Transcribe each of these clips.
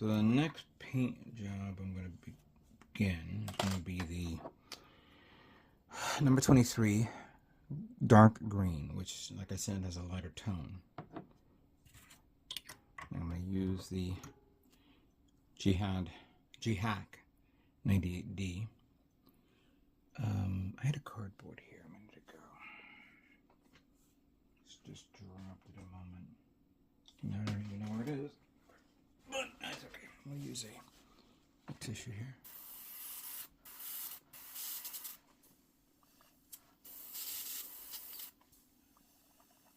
So the next paint job I'm going to begin is going to be the number 23 dark green, which, like I said, has a lighter tone. I'm going to use the G-Hack 98D. I had a cardboard here a minute ago. It's just dropped it a moment. I don't even know where it is. But that's okay. We'll use a tissue here.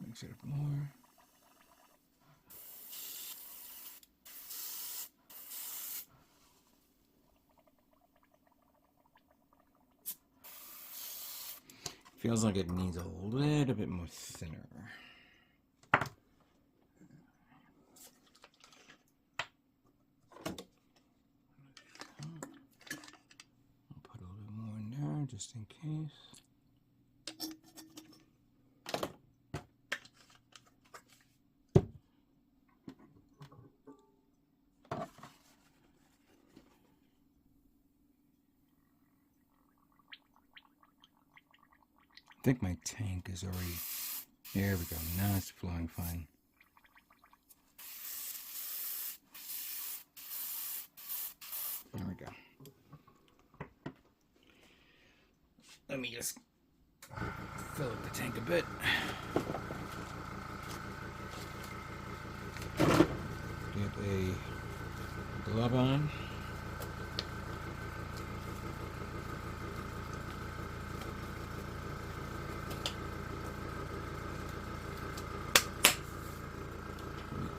Mix it up more. Feels like it needs a little bit more thinner. I'll put a little more in there just in case. I think my tank is already, there we go, now it's flowing fine. There we go. Let me just fill up the tank a bit. Get a glove on.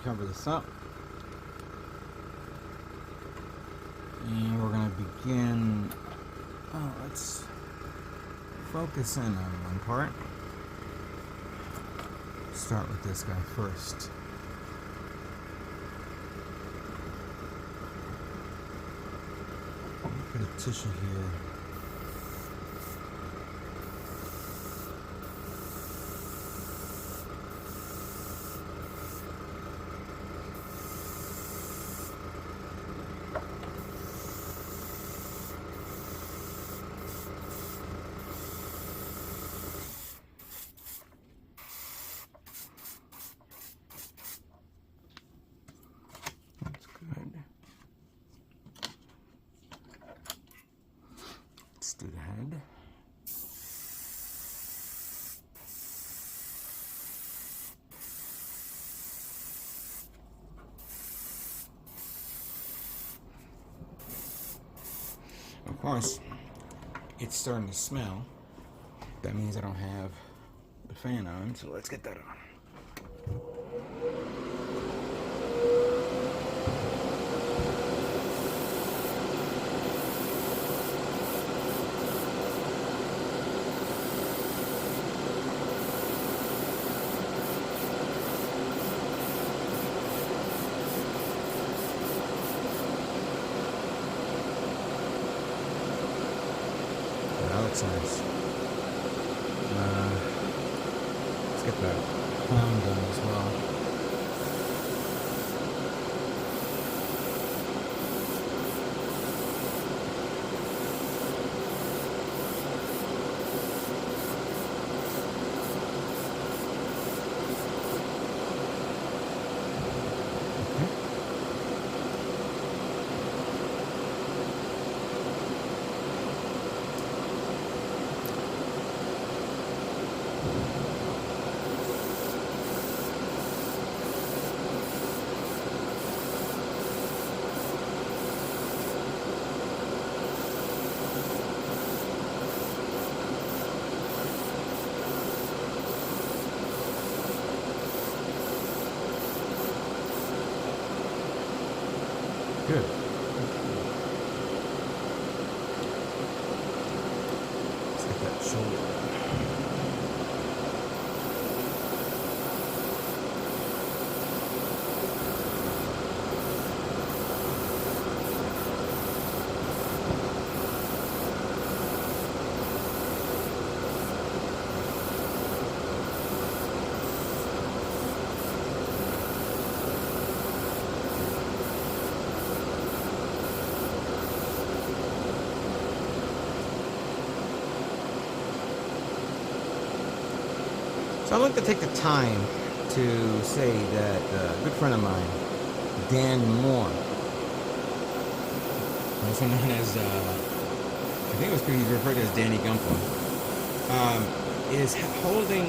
Cover this up, and we're going to begin. Let's focus in on one part. Start with this guy first. Put a tissue here. Do the head. Of course, it's starting to smell. That means I don't have the fan on, so let's get that on. Nice. Let's get that clown done as well. Good. Let's get that shoulder. So I'd like to take the time to say that a good friend of mine, Dan Moore, also known as, I think it was he's referred to as Danny Gumpo, is holding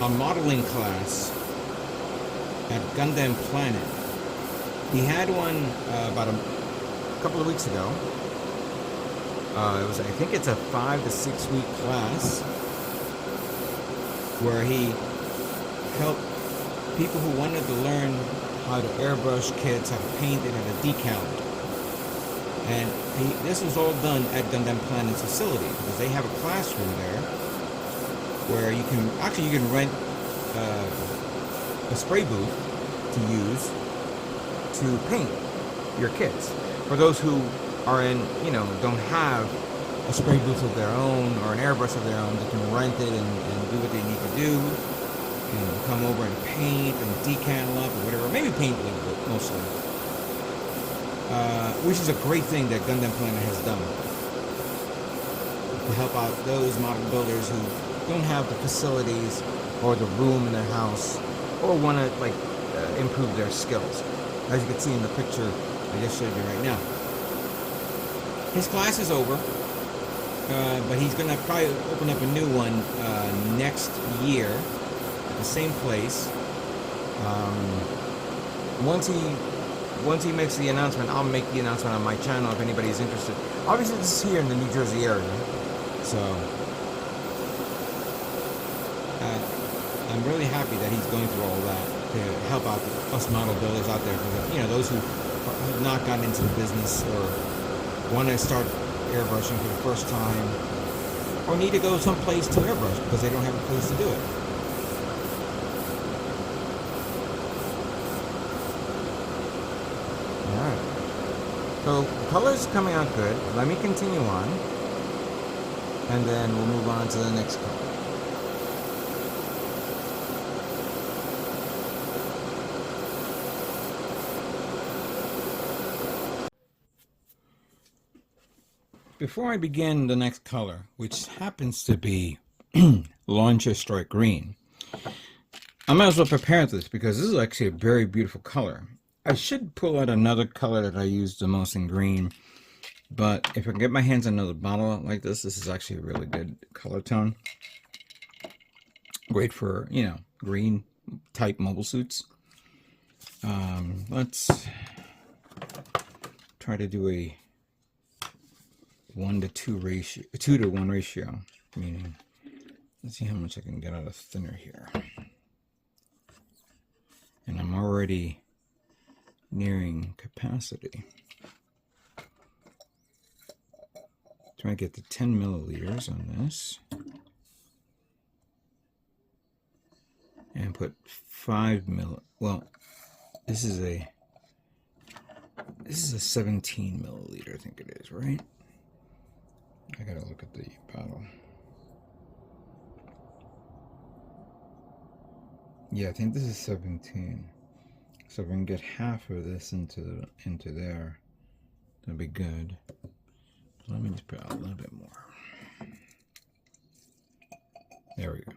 a modeling class at Gundam Planet. He had one about a couple of weeks ago. It was, I think it's a 5 to 6 week class where he helped people who wanted to learn how to airbrush kits, how to paint it, how to decal it. And this was all done at Gundam Planet's facility because they have a classroom there where you can rent a spray booth to use to paint your kits. For those who are don't have a spray booth of their own or an airbrush of their own, they can rent it and do what they need to do. Come over and paint and decal up or whatever. Maybe paint a little bit, mostly. Which is a great thing that Gundam Planet has done to help out those model builders who don't have the facilities or the room in their house or want to improve their skills. As you can see in the picture I just showed you right now. His class is over, but he's going to probably open up a new one next year at the same place. Once he makes the announcement, I'll make the announcement on my channel if anybody's interested. Obviously, this is here in the New Jersey area, so I'm really happy that he's going through all that to help out us model builders out there. For those who have not gotten into the business or want to start airbrushing for the first time, or need to go someplace to airbrush because they don't have a place to do it. Alright. So, the color's coming out good. Let me continue on. And then we'll move on to the next color. Before I begin the next color, which happens to be Launcher Strike Green, I might as well prepare this because this is actually a very beautiful color. I should pull out another color that I use the most in green, but if I can get my hands on another bottle like this, this is actually a really good color tone. Great for, green type mobile suits. Let's try to do a 1 to 2 ratio, 2 to 1 ratio, meaning, let's see how much I can get out of thinner here. And I'm already nearing capacity. Try to get to 10 milliliters on this. And put 5 well, this is a 17 milliliter, I think it is, right? I gotta look at the bottle. Yeah, I think this is 17. So if we can get half of this into there, that'd be good. So let me just put out a little bit more. There we go.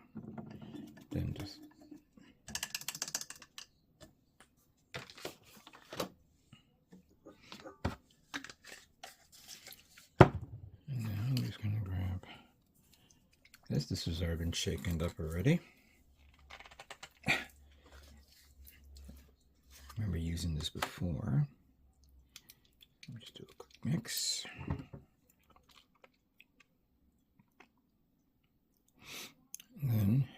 Then just this has already been shaken up already. Remember using this before. Let me just do a quick mix. And then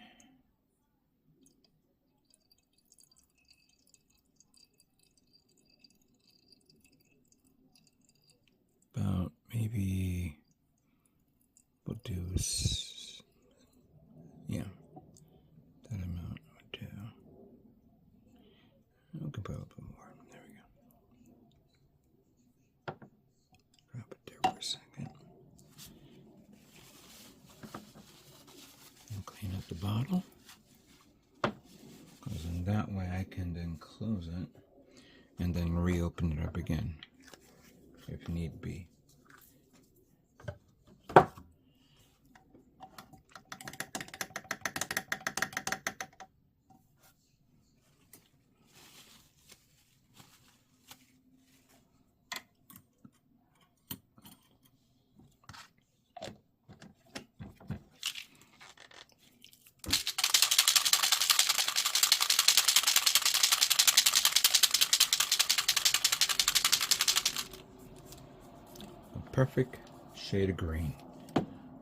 about maybe we'll do that amount would do. We can put a little bit more. There we go. Drop it there for a second. And clean up the bottle. Because in that way I can then close it and then reopen it up again if need be. perfect shade of green.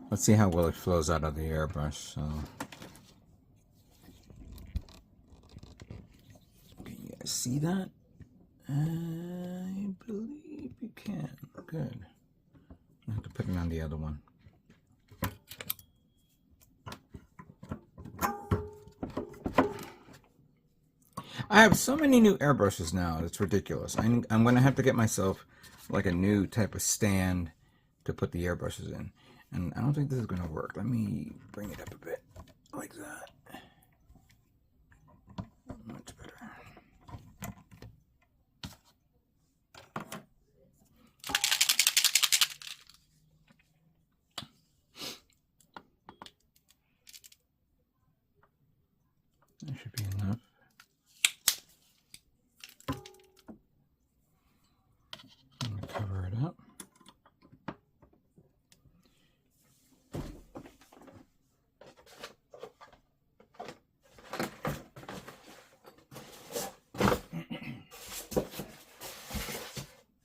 Let's see how well it flows out of the airbrush. So, can you guys see that? I believe you can. Good. I have to put it on the other one. I have so many new airbrushes now, it's ridiculous. I'm going to have to get myself like a new type of stand to put the airbrushes in. And I don't think this is going to work. Let me bring it up a bit, like that. Much better. That should be enough. I'm going to cover it up.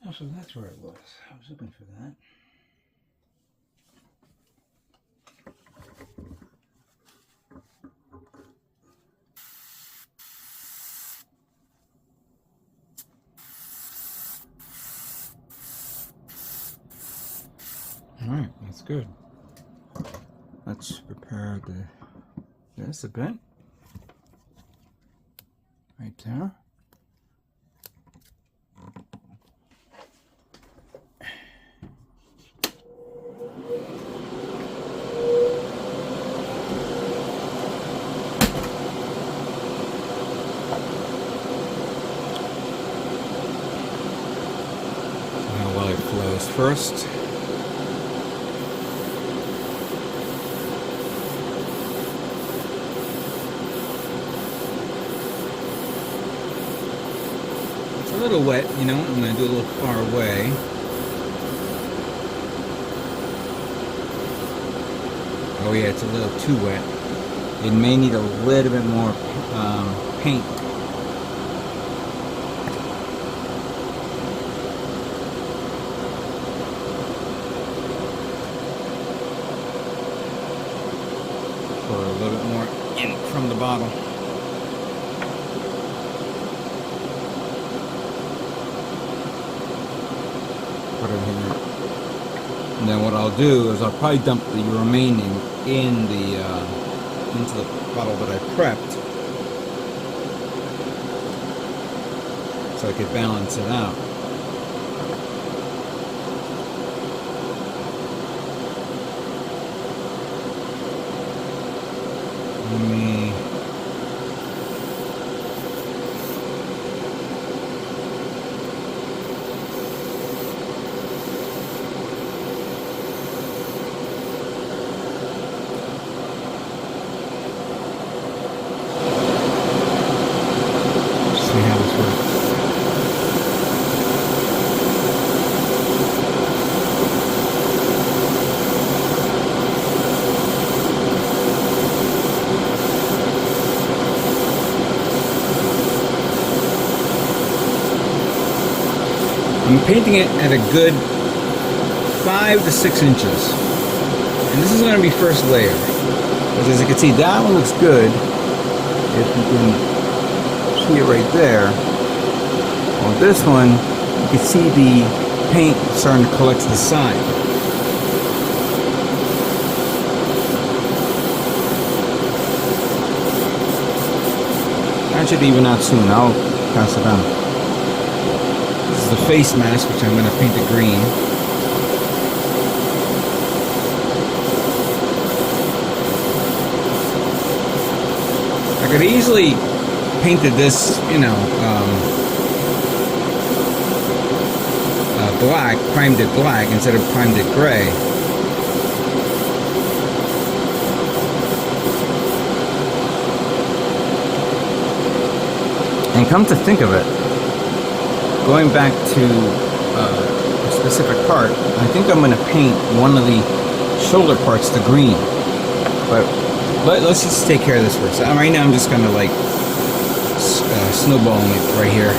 Oh, so that's where it was. I was looking for that. Alright, that's good. Let's prepare this a bit. Right there. Now while it flows first. A little wet, you know, I'm going to do a little far away. Oh yeah, it's a little too wet. It may need a little bit more paint. Pour a little bit more in from the bottle. Put it here. And then what I'll do is I'll probably dump the remaining in the into the bottle that I prepped, so I could balance it out. Let me see how this works. I'm painting it at a good 5 to 6 inches. And this is going to be first layer. Because as you can see, that one looks good. If you can see it right there. On this one, you can see the paint starting to collect to the side. That should even out soon. I'll pass it on. This is the face mask, which I'm going to paint the green. I could easily painted this, you know, black, primed it black instead of primed it gray. And come to think of it, going back to a specific part, I think I'm going to paint one of the shoulder parts to green. But let's just take care of this first. Right now I'm just kind of like snowballing it right here.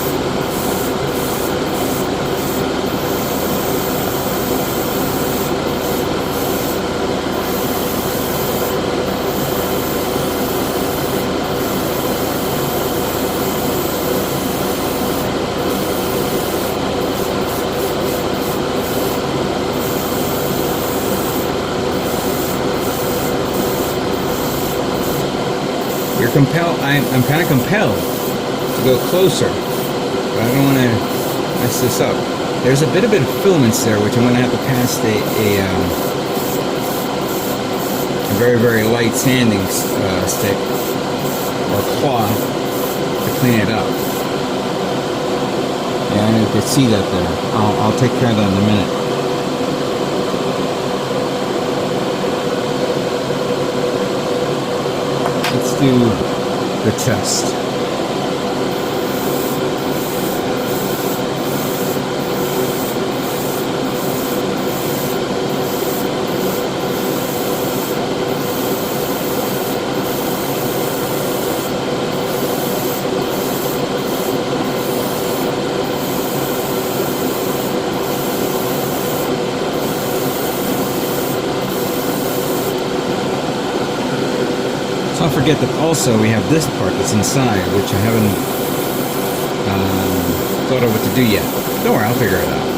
I'm kind of compelled to go closer, but I don't want to mess this up. There's a bit of filaments there, which I'm going to have to pass a very, very light sanding stick or cloth to clean it up. Yeah, you can see that there. I'll take care of that in a minute. Let's do the chest. Don't forget that also we have this part that's inside, which I haven't thought of what to do yet. Don't worry, I'll figure it out.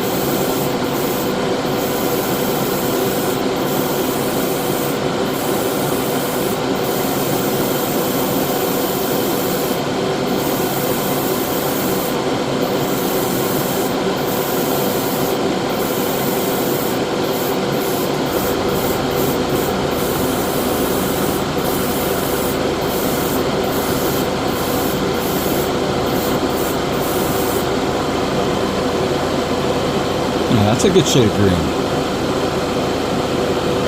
That's a good shade of green.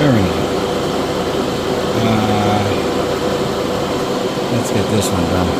Very nice. Let's get this one done.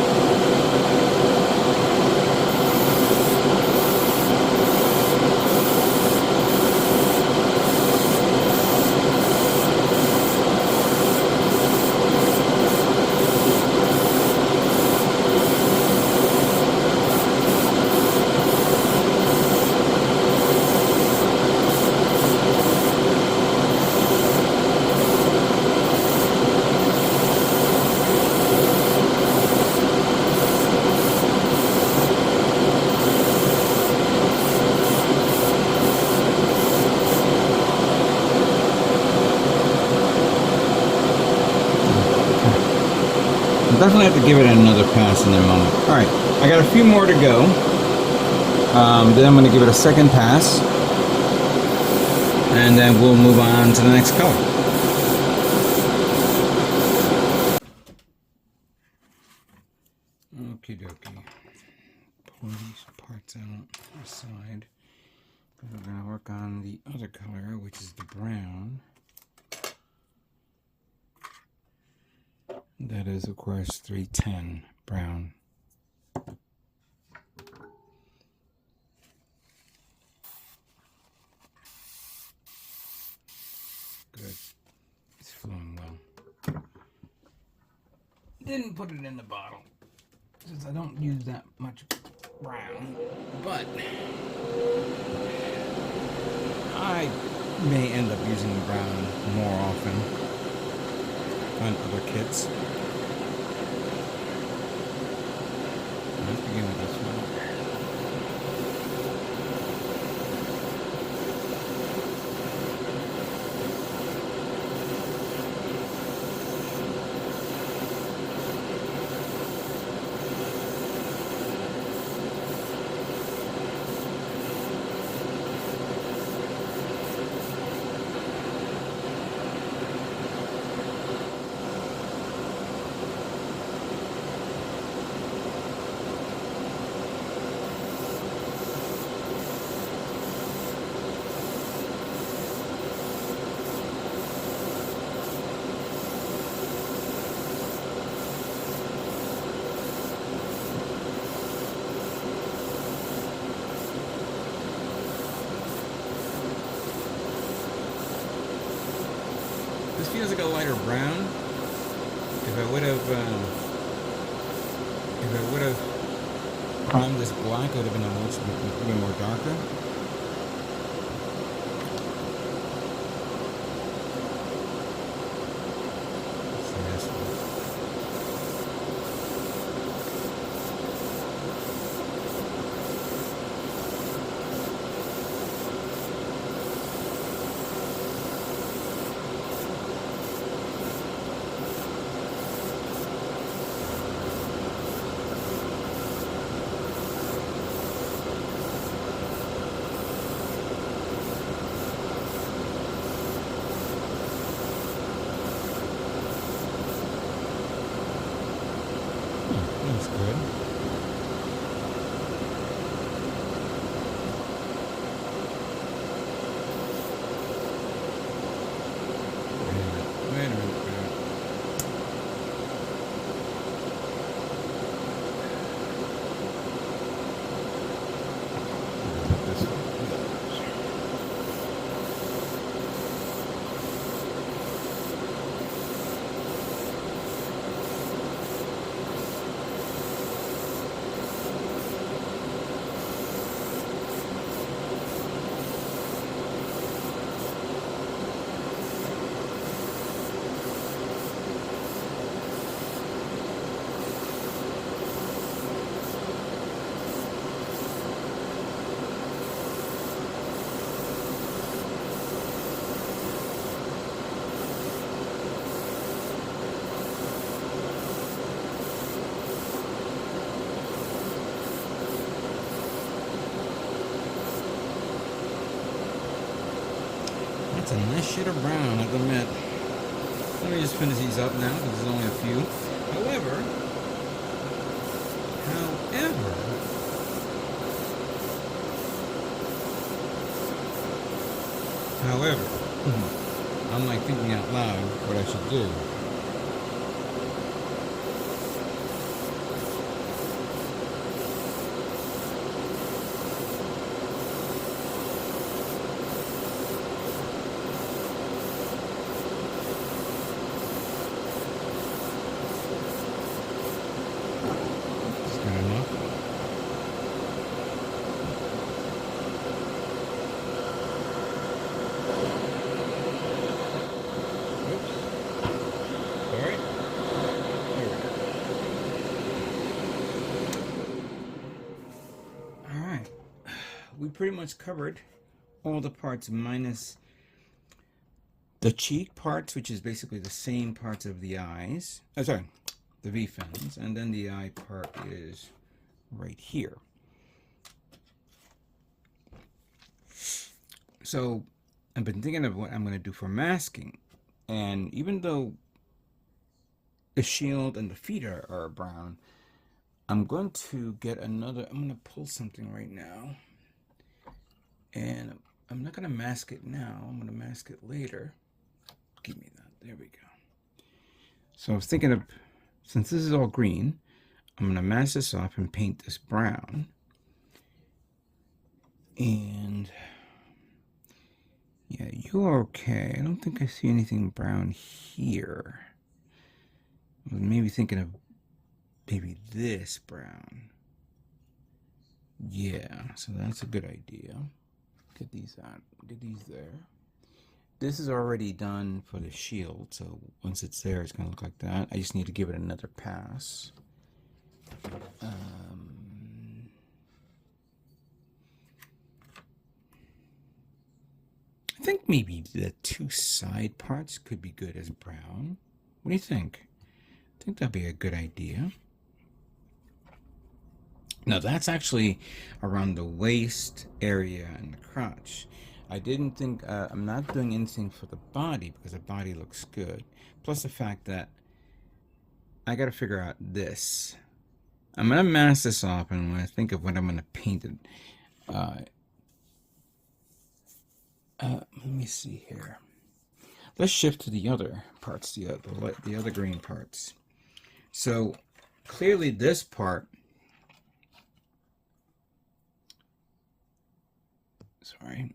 Definitely have to give it another pass in a moment. Alright, I got a few more to go. Then I'm going to give it a second pass. And then we'll move on to the next color. Okie dokie. Pull these parts out aside. We're going to work on the other color, which is the brown. That is, of course, 310 brown. Good. It's flowing well. Didn't put it in the bottle, since I don't use that much brown, but I may end up using brown more often on other kits. Let's begin with this one. This feels like a lighter brown. If I would have primed this black, it would have been a little bit more darker. Let's see this one. good. Wait a minute. This way. That's a nice shade of brown, I'll admit. Let me just finish these up now, because there's only a few. However, I'm like thinking out loud what I should do. We pretty much covered all the parts minus the cheek parts, which is basically the same parts of the eyes. Oh, sorry, the V-fins, and then the eye part is right here. So I've been thinking of what I'm going to do for masking, and even though the shield and the feet are brown, I'm going to get another. I'm going to pull something right now. And I'm not going to mask it now. I'm going to mask it later. Give me that. There we go. So I was thinking of, since this is all green, I'm going to mask this off and paint this brown. And yeah, you're okay. I don't think I see anything brown here. I was maybe thinking of maybe this brown. Yeah, so that's a good idea. Get these out, get these there. This is already done for the shield, so once it's there, it's going to look like that. I just need to give it another pass. I think maybe the two side parts could be good as brown. What do you think? I think that'd be a good idea. Now that's actually around the waist area and the crotch. I didn't think, I'm not doing anything for the body because the body looks good. Plus the fact that I got to figure out this. I'm going to mask this off, and when I think of what I'm going to paint it, let me see here. Let's shift to the other parts, the other green parts. So clearly this part, sorry,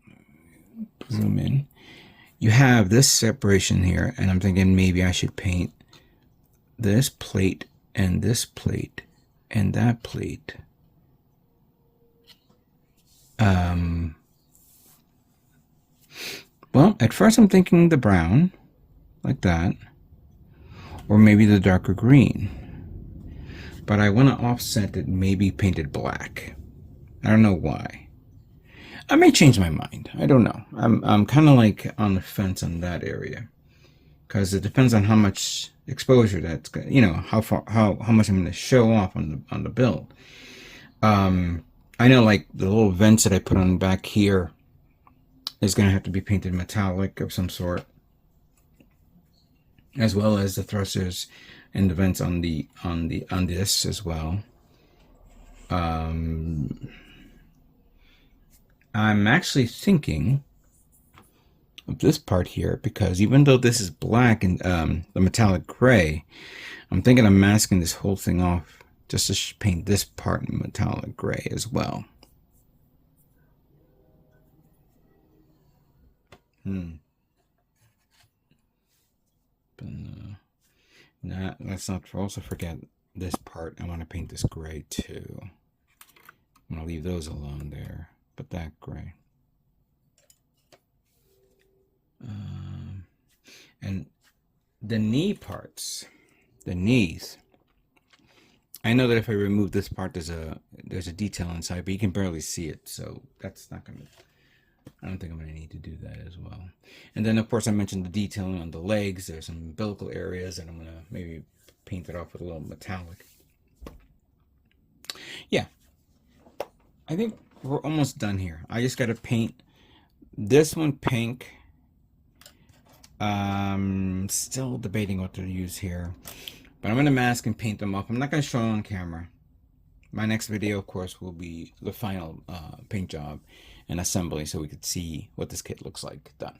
zoom in. You have this separation here, and I'm thinking maybe I should paint this plate and this plate and that plate. Well, at first I'm thinking the brown, like that, or maybe the darker green. But I want to offset it, maybe paint it black. I don't know why. I may change my mind. I don't know. I'm kind of like on the fence on that area, because it depends on how much exposure that's, you know, how much I'm going to show off on the build. I know, like the little vents that I put on back here is going to have to be painted metallic of some sort, as well as the thrusters and the vents on this as well. I'm actually thinking of this part here, because even though this is black and the metallic gray, I'm thinking of masking this whole thing off just to paint this part in metallic gray as well. But, let's not also forget this part. I want to paint this gray too. I'm going to leave those alone there, but that gray. And the knee parts, the knees. I know that if I remove this part, there's a detail inside, but you can barely see it, so that's not gonna. I don't think I'm gonna need to do that as well. And then, of course, I mentioned the detailing on the legs. There's some umbilical areas, and I'm gonna maybe paint it off with a little metallic. Yeah, I think we're almost done here. I just gotta paint this one pink. Still debating what to use here, but I'm going to mask and paint them up. I'm not going to show it on camera. My next video, of course, will be the final paint job and assembly, so we could see what this kit looks like done.